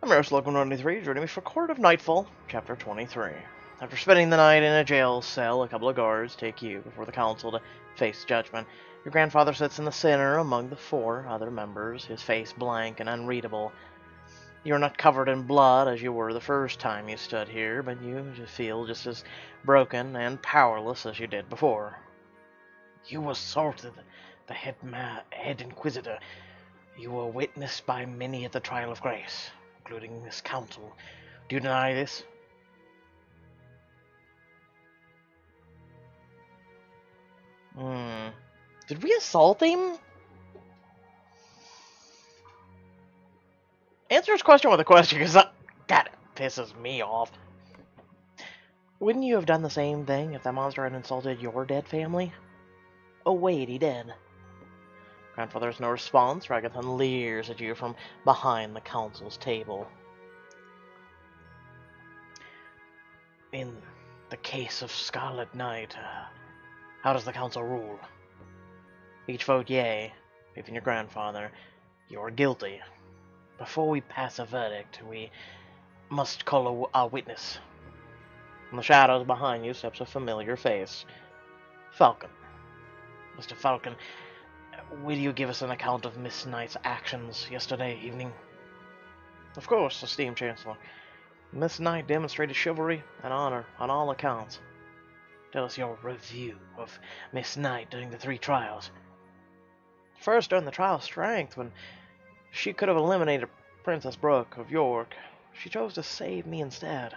I'm your host, Logan 23, joining me for Court of Nightfall, Chapter 23. After spending the night in a jail cell, a couple of guards take you before the council to face judgment. Your grandfather sits in the center among the 4 other members, his face blank and unreadable. You're not covered in blood as you were the first time you stood here, but you feel just as broken and powerless as you did before. You assaulted the head inquisitor. You were witnessed by many at the trial of grace, including this council. Do you deny this? Did we assault him? Answer his question with a question, because that pisses me off. Wouldn't you have done the same thing if that monster had insulted your dead family? Oh wait, he did. Grandfather has no response. Ragathon leers at you from behind the council's table. In the case of Scarlet Knight, how does the council rule? Each vote yea, even your grandfather. You're guilty. Before we pass a verdict, we must call a witness. In the shadows behind you steps a familiar face. Falcon. Mr. Falcon, will you give us an account of Miss Knight's actions yesterday evening? Of course, esteemed Chancellor. Miss Knight demonstrated chivalry and honor on all accounts. Tell us your review of Miss Knight during the 3 trials. First, during the trial of strength, when she could have eliminated Princess Brooke of York, she chose to save me instead.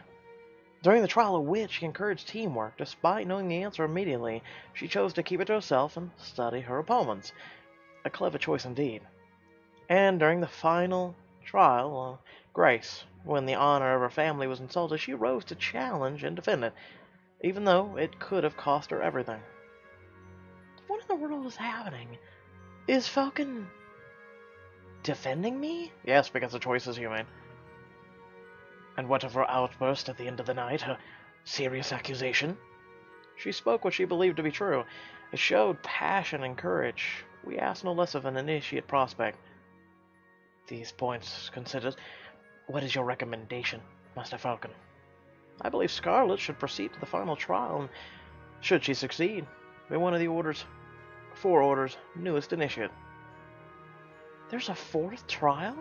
During the trial of wit, she encouraged teamwork. Despite knowing the answer immediately, she chose to keep it to herself and study her opponents. A clever choice indeed. And during the final trial, Grace, when the honor of her family was insulted, she rose to challenge and defend it, even though it could have cost her everything. What in the world is happening? Is Falcon defending me? Yes, because the choice is human. And what of her outburst at the end of the night? Her serious accusation? She spoke what she believed to be true. It showed passion and courage. We asked no less of an initiate prospect. These points considered, what is your recommendation, Master Falcon? I believe Scarlet should proceed to the final trial, and should she succeed, be one of the 4 orders' newest initiate. There's a 4th trial?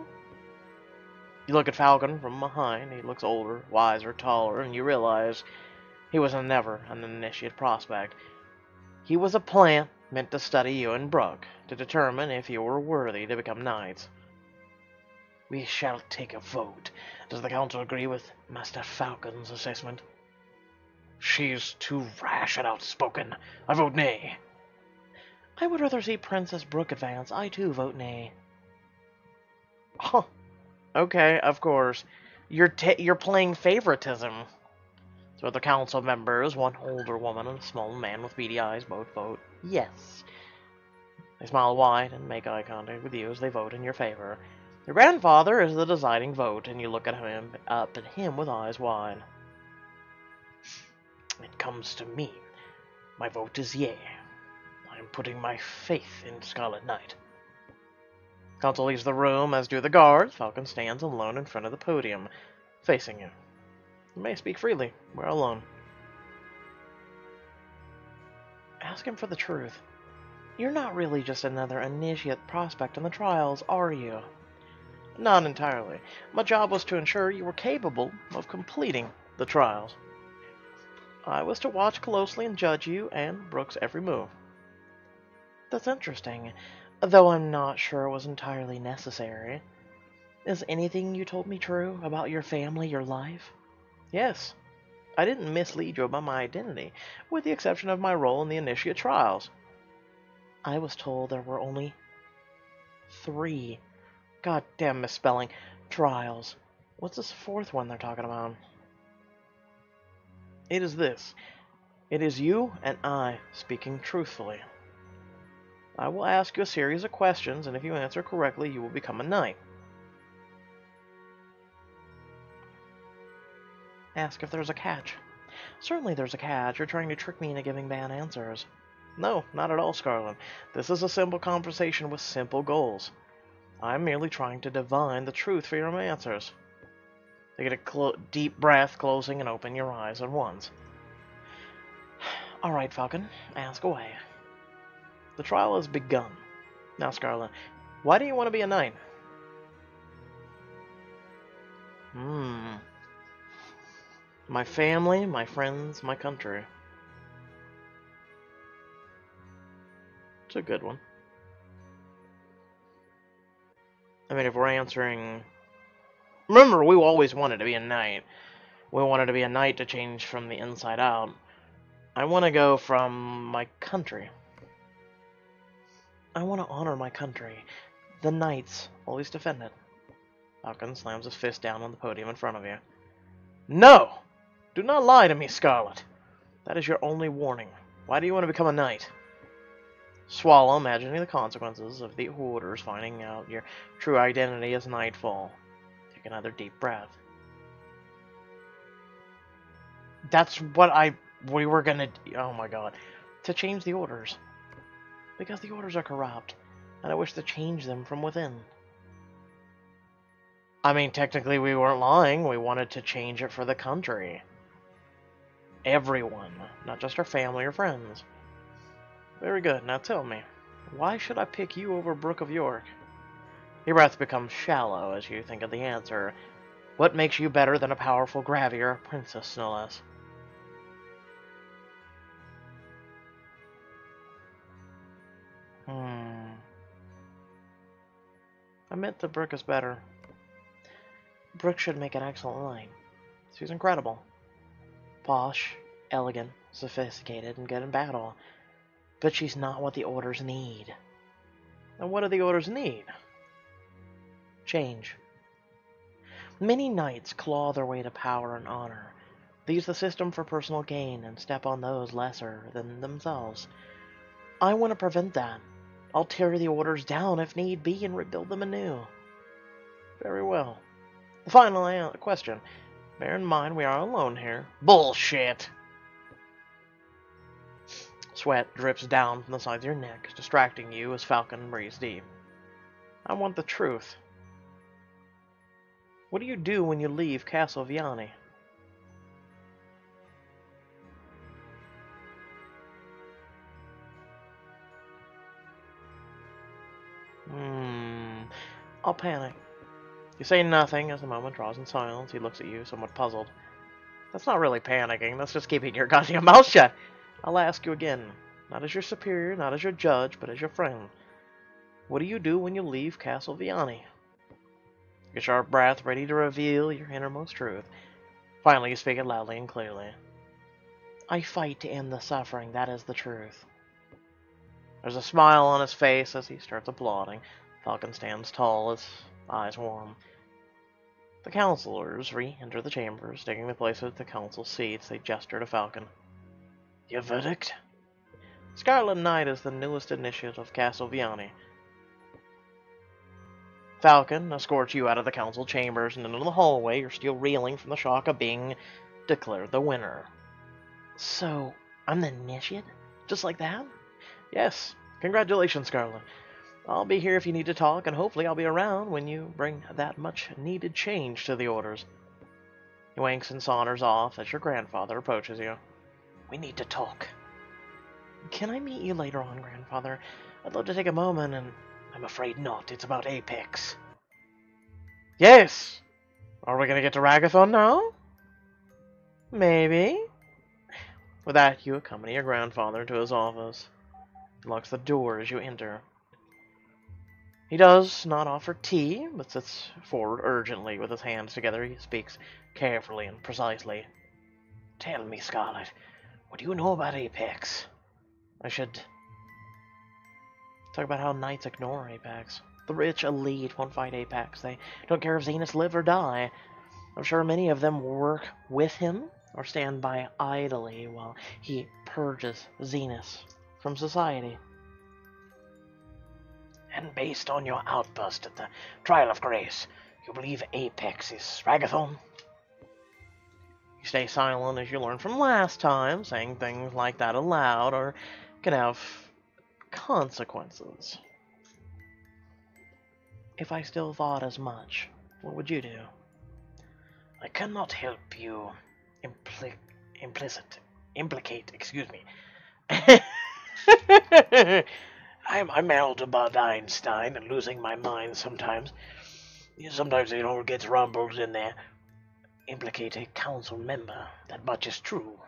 You look at Falcon from behind. He looks older, wiser, taller, and you realize he was never an initiate prospect. He was a plant meant to study you and Brooke, to determine if you were worthy to become knights. We shall take a vote. Does the council agree with Master Falcon's assessment? She is too rash and outspoken. I vote nay. I would rather see Princess Brooke advance. I too vote nay. Oh, okay, of course. You're playing favoritism. So the council members, one older woman and a small man with beady eyes, both vote yes. They smile wide and make eye contact with you as they vote in your favor. Your grandfather is the deciding vote, and you look at him with eyes wide. It comes to me. My vote is yea. I am putting my faith in Scarlet Knight. Council leaves the room, as do the guards. Falcon stands alone in front of the podium, facing you. You may speak freely. We're alone. Ask him for the truth. You're not really just another initiate prospect in the trials, are you? Not entirely. My job was to ensure you were capable of completing the trials. I was to watch closely and judge you and Brooke's every move. That's interesting, though I'm not sure it was entirely necessary. Is anything you told me true about your family, your life? Yes. I didn't mislead you about my identity, with the exception of my role in the initiate trials. I was told there were only 3, goddamn misspelling, trials. What's this 4th one they're talking about? It is this. It is you and I speaking truthfully. I will ask you a series of questions, and if you answer correctly, you will become a knight. Ask if there's a catch. Certainly there's a catch. You're trying to trick me into giving bad answers. No, not at all, Scarlet. This is a simple conversation with simple goals. I'm merely trying to divine the truth for your answers. Take a deep breath, closing and open your eyes at once. All right, Falcon, ask away. The trial has begun. Now, Scarlet, why do you want to be a knight? My family, my friends, my country. It's a good one. I mean, if we're answering... Remember, we always wanted to be a knight. We wanted to be a knight to change from the inside out. I want to go from my country. I want to honor my country. The knights always defend it. Falcon slams his fist down on the podium in front of you. No! Do not lie to me, Scarlet. That is your only warning. Why do you want to become a knight? Swallow, imagining the consequences of the orders finding out your true identity as Nightfall. Take another deep breath. That's what we were gonna... Oh my god. To change the orders. Because the orders are corrupt, and I wish to change them from within. I mean, technically we weren't lying. We wanted to change it for the country. Everyone, not just our family or friends. Very good. Now tell me, why should I pick you over Brooke of York? Your breath becomes shallow as you think of the answer. What makes you better than a powerful gravier, a princess, no less? I meant that Brooke is better. Brooke should make an excellent line. She's incredible. Posh, elegant, sophisticated, and good in battle. But she's not what the orders need. And what do the orders need? Change. Many knights claw their way to power and honor. They use the system for personal gain and step on those lesser than themselves. I want to prevent that. I'll tear the orders down if need be and rebuild them anew. Very well. The final question. Bear in mind we are alone here. Bullshit! Sweat drips down from the sides of your neck, distracting you as Falcon breathes deep. I want the truth. What do you do when you leave Castle Viani? I'll panic. You say nothing as the moment draws in silence. He looks at you, somewhat puzzled. That's not really panicking. That's just keeping your goddamn mouth shut. I'll ask you again. Not as your superior, not as your judge, but as your friend. What do you do when you leave Castle Viani? Your sharp breath ready to reveal your innermost truth. Finally, you speak it loudly and clearly. I fight to end the suffering. That is the truth. There's a smile on his face as he starts applauding. Falcon stands tall, his eyes warm. The counselors re-enter the chambers, taking the place at the council seats. They gesture to Falcon. Your verdict? Scarlet Knight is the newest initiate of Castle Viani. Falcon escorts you out of the council chambers and into the hallway. You're still reeling from the shock of being declared the winner. So, I'm the initiate? Just like that? Yes. Congratulations, Scarlet. I'll be here if you need to talk, and hopefully I'll be around when you bring that much-needed change to the orders. He winks and saunters off as your grandfather approaches you. We need to talk. Can I meet you later on, Grandfather? I'd love to take a moment, and I'm afraid not. It's about Apex. Yes! Are we going to get to Ragathon now? Maybe. With that, you accompany your grandfather to his office. He locks the door as you enter. He does not offer tea, but sits forward urgently with his hands together. He speaks carefully and precisely. Tell me, Scarlet, what do you know about Apex? I should talk about how knights ignore Apex. The rich elite won't fight Apex. They don't care if Zenith live or die. I'm sure many of them work with him or stand by idly while he purges Zenith from society. And based on your outburst at the Trial of Grace, you believe Apex is Ragathon? You stay silent as you learned from last time. Saying things like that aloud can have consequences. If I still thought as much, what would you do? I cannot help you implicate, excuse me. I'm Aldebard Einstein and losing my mind sometimes. Sometimes it all gets rumbled in there. Implicate a council member, that much is true.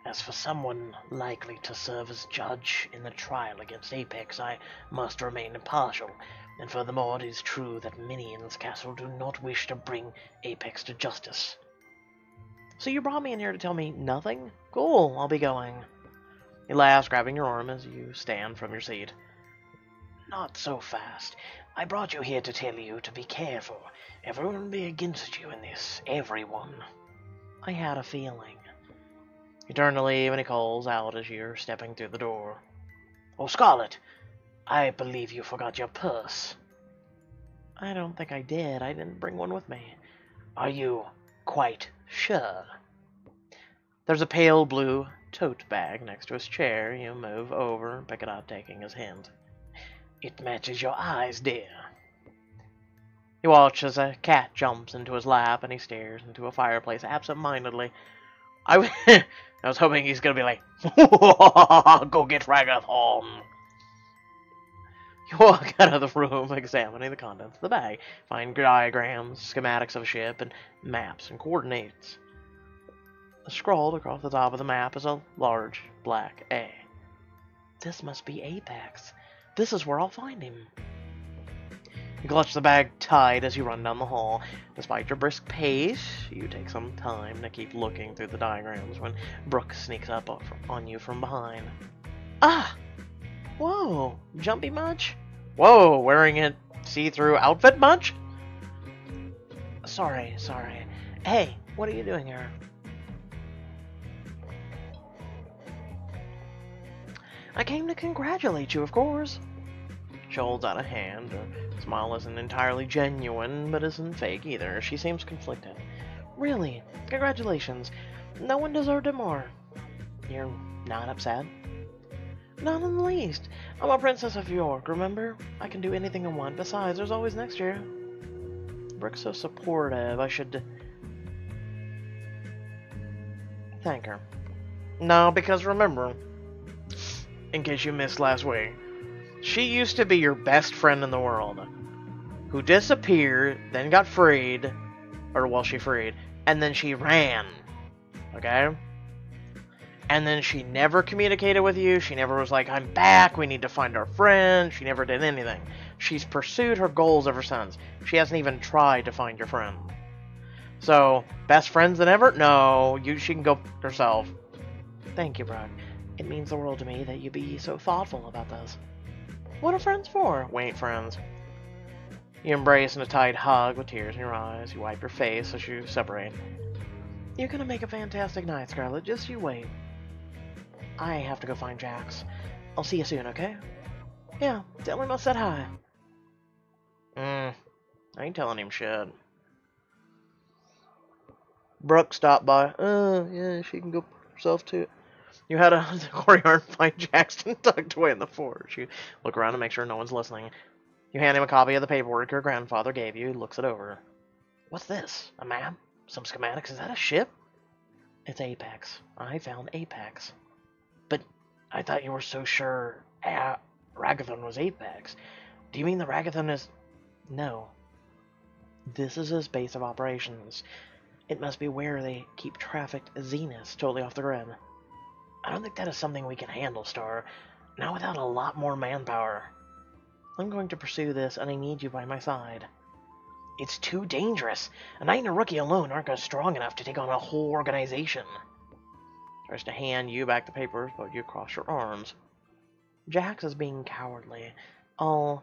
As for someone likely to serve as judge in the trial against Apex, I must remain impartial. And furthermore, it is true that many in this castle do not wish to bring Apex to justice. So you brought me in here to tell me nothing? Cool, I'll be going. He laughs, grabbing your arm as you stand from your seat. Not so fast. I brought you here to tell you to be careful. Everyone will be against you in this. Everyone. I had a feeling. You turn to leave and he calls out as you're stepping through the door. Oh, Scarlet, I believe you forgot your purse. I don't think I did. I didn't bring one with me. Are you quite sure? There's a pale blue tote bag next to his chair. You move over and pick it up, taking his hint. It matches your eyes, dear. You watch as a cat jumps into his lap and he stares into a fireplace absent-mindedly. I was hoping he's going to be like, go get Ragathon. You walk out of the room, examining the contents of the bag. Find diagrams, schematics of a ship, and maps and coordinates. Scrawled across the top of the map is a large black A. This must be Apex. This is where I'll find him. You clutch the bag tight as you run down the hall. Despite your brisk pace, you take some time to keep looking through the diagrams when Brooke sneaks up on you from behind. Ah! Whoa, jumpy much? Whoa, wearing a see-through outfit much? Sorry. Hey, what are you doing here? I came to congratulate you, of course. She holds out a hand. Her smile isn't entirely genuine, but isn't fake either. She seems conflicted. Really, congratulations. No one deserved it more. You're not upset? Not in the least. I'm a princess of York, remember? I can do anything I want. Besides, there's always next year. Brooke's so supportive. I should thank her. No, because remember, in case you missed last week, she used to be your best friend in the world, who disappeared, then got freed, she freed, and then she ran, okay? And then she never communicated with you, she never was like, I'm back, we need to find our friend, she never did anything. She's pursued her goals ever since. She hasn't even tried to find your friend. So, best friends than ever? No, she can go herself. Thank you, Brooke. It means the world to me that you be so thoughtful about this. What are friends for? We ain't friends. You embrace in a tight hug with tears in your eyes. You wipe your face as you separate. You're gonna make a fantastic night, Scarlet. Just you wait. I have to go find Jax. I'll see you soon, okay? Yeah, tell him I said hi. I ain't telling him shit. Brooke stopped by. Yeah, she can go herself too. You head out to the courtyard and find Jackson tucked away in the forge. You look around to make sure no one's listening. You hand him a copy of the paperwork your grandfather gave you. He looks it over. What's this? A map? Some schematics? Is that a ship? It's Apex. I found Apex. But I thought you were so sure Ragathon was Apex. Do you mean the Ragathon is... No. This is his base of operations. It must be where they keep trafficked Zeniths totally off the grid. I don't think that is something we can handle, Star. Not without a lot more manpower. I'm going to pursue this, and I need you by my side. It's too dangerous. A knight and a rookie alone aren't strong enough to take on a whole organization. Tries to hand you back the papers, but you cross your arms. Jax is being cowardly. I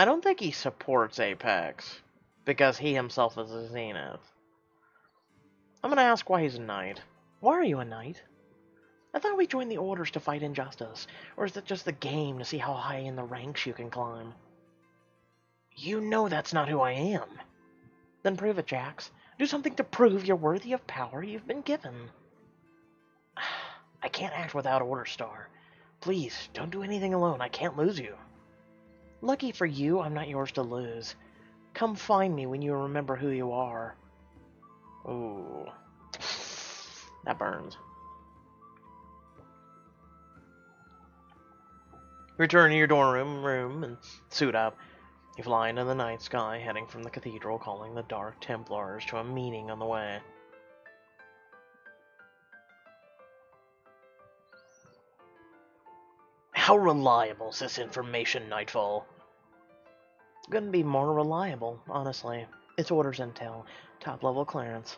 don't think he supports Apex, because he himself is a Zenith. I'm gonna ask why he's a knight. Why are you a knight? I thought we joined the orders to fight injustice, or is it just the game to see how high in the ranks you can climb? You know that's not who I am. Then prove it, Jax. Do something to prove you're worthy of power you've been given. I can't act without orders, Star. Please, don't do anything alone. I can't lose you. Lucky for you, I'm not yours to lose. Come find me when you remember who you are. Ooh. That burns. Return to your dorm room and suit up. You fly into the night sky, heading from the cathedral, calling the Dark Templars to a meeting on the way. How reliable is this information, Nightfall? Couldn't be more reliable, honestly. It's orders intel, top-level clearance.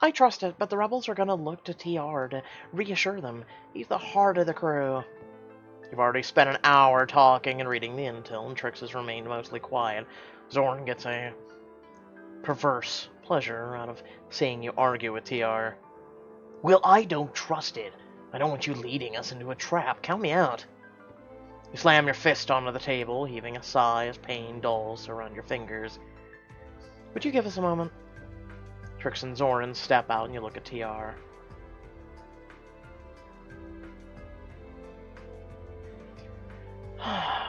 I trust it, but the rebels are gonna look to TR to reassure them. He's the heart of the crew. You've already spent an hour talking and reading the intel, and Trix has remained mostly quiet. Zorn gets a perverse pleasure out of seeing you argue with TR. Well, I don't trust it. I don't want you leading us into a trap. Count me out. You slam your fist onto the table, heaving a sigh as pain dulls around your fingers. Would you give us a moment? Trix and Zoran step out and you look at TR.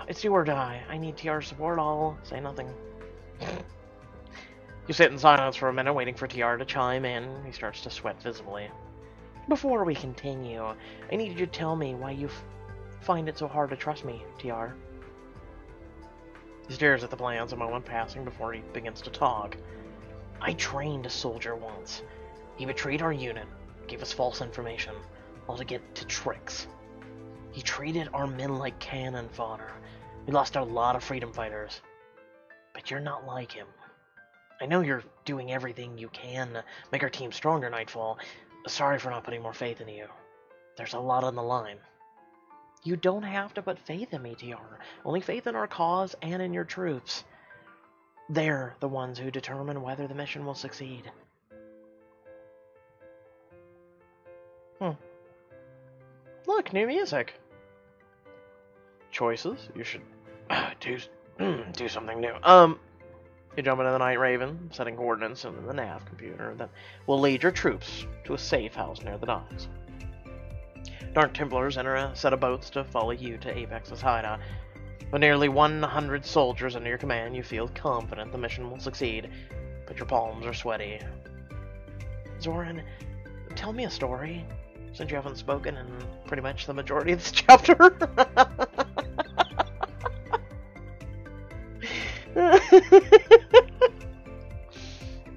It's do or die. I need TR's support. I'll say nothing. You sit in silence for a minute, waiting for TR to chime in. He starts to sweat visibly. Before we continue, I need you to tell me why you find it so hard to trust me, TR. He stares at the plans a moment passing before he begins to talk. I trained a soldier once. He betrayed our unit, gave us false information, all to get to Trix. He treated our men like cannon fodder. We lost a lot of freedom fighters. But you're not like him. I know you're doing everything you can to make our team stronger, Nightfall. Sorry for not putting more faith in you. There's a lot on the line. You don't have to put faith in me, TR. Only faith in our cause and in your troops. They're the ones who determine whether the mission will succeed. Look, new music. Choices? You should do something new. You jump into the Night Raven, setting coordinates into the nav computer that will lead your troops to a safe house near the docks. Dark Templars enter a set of boats to follow you to Apex's hideout. With nearly 100 soldiers under your command, you feel confident the mission will succeed, but your palms are sweaty. Zoran, tell me a story, since you haven't spoken in pretty much the majority of this chapter.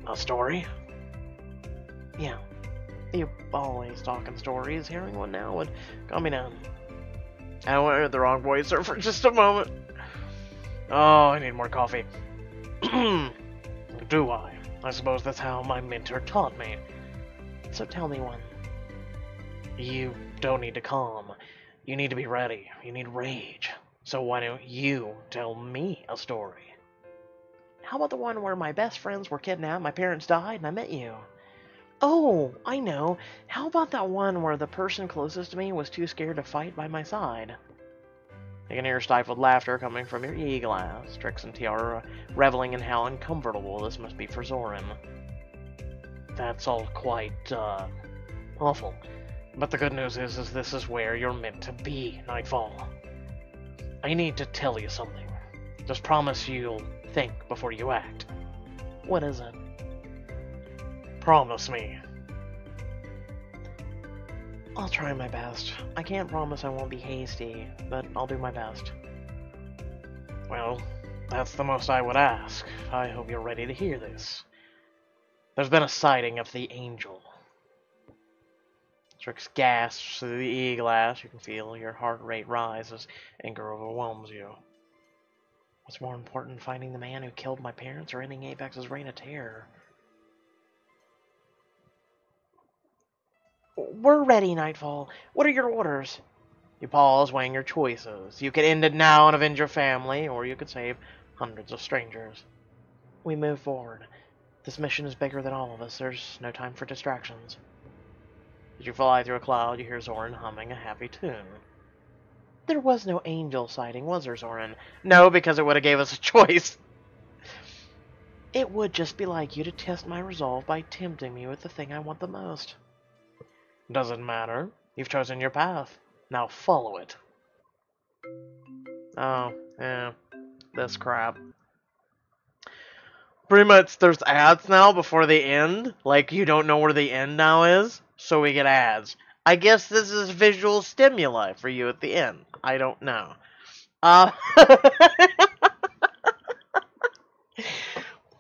A story? Yeah. You always talking stories. Hearing one now would calm me down. I went the wrong voice there for just a moment. Oh, I need more coffee. Do I? I suppose that's how my mentor taught me. So tell me one. You don't need to calm. You need to be ready. You need rage. So why don't you tell me a story? How about the one where my best friends were kidnapped, my parents died, and I met you? Oh, I know. How about that one where the person closest to me was too scared to fight by my side? You can hear stifled laughter coming from your e-glass. Trix and TR are reveling in how uncomfortable this must be for Zoran. That's all quite, awful. But the good news is this is where you're meant to be, Nightfall. I need to tell you something. Just promise you'll think before you act. What is it? Promise me. I'll try my best. I can't promise I won't be hasty, but I'll do my best. Well, that's the most I would ask. I hope you're ready to hear this. There's been a sighting of the Angel. Trix gasps through the e-glass. You can feel your heart rate rise as anger overwhelms you. What's more important, finding the man who killed my parents or ending Apex's reign of terror? We're ready, Nightfall. What are your orders? You pause, weighing your choices. You could end it now and avenge your family, or you could save hundreds of strangers. We move forward. This mission is bigger than all of us. There's no time for distractions. As you fly through a cloud, you hear Zoran humming a happy tune. There was no angel sighting, was there, Zoran? No, because it would have gave us a choice. It would just be like you to test my resolve by tempting me with the thing I want the most. Doesn't matter. You've chosen your path. Now follow it. Oh, yeah. This crap. Pretty much, there's ads now before they end. Like, you don't know where the end now is, so we get ads. I guess this is visual stimuli for you at the end. I don't know. Uh,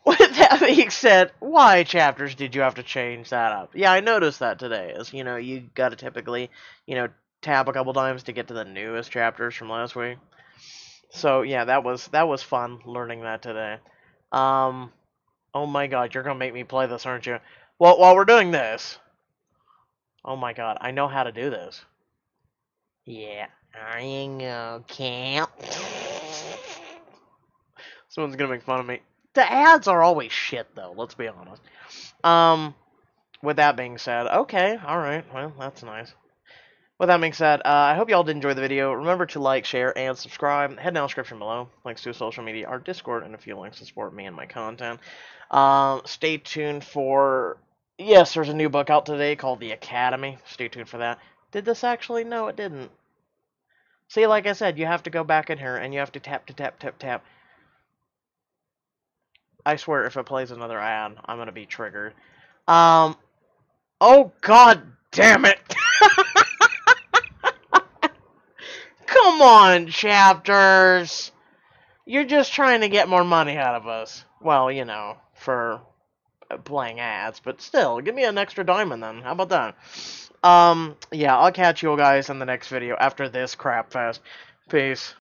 with that being said, why chapters did you have to change that up? Yeah, I noticed that today. As you know, you gotta typically, tab a couple times to get to the newest chapters from last week. So yeah, that was fun learning that today. Um, oh my god, you're gonna make me play this, aren't you? Well, while we're doing this, oh my god, I know how to do this. Yeah, I know, camp. Someone's gonna make fun of me. The ads are always shit, though. Let's be honest. With that being said, okay, all right, well, that's nice. With that being said, I hope y'all did enjoy the video. Remember to like, share, and subscribe. Head down in the description below. Links to social media, our Discord, and a few links to support me and my content. Stay tuned for... Yes, there's a new book out today called The Academy. Stay tuned for that. Did this actually? No, it didn't. See, like I said, you have to go back in here, and you have to tap, tap. I swear, if it plays another ad, I'm gonna be triggered. Oh god damn it! Come on, chapters! You're just trying to get more money out of us. Well, for playing ads, but still, give me an extra diamond then. How about that? Yeah, I'll catch you guys in the next video after this crap fest. Peace.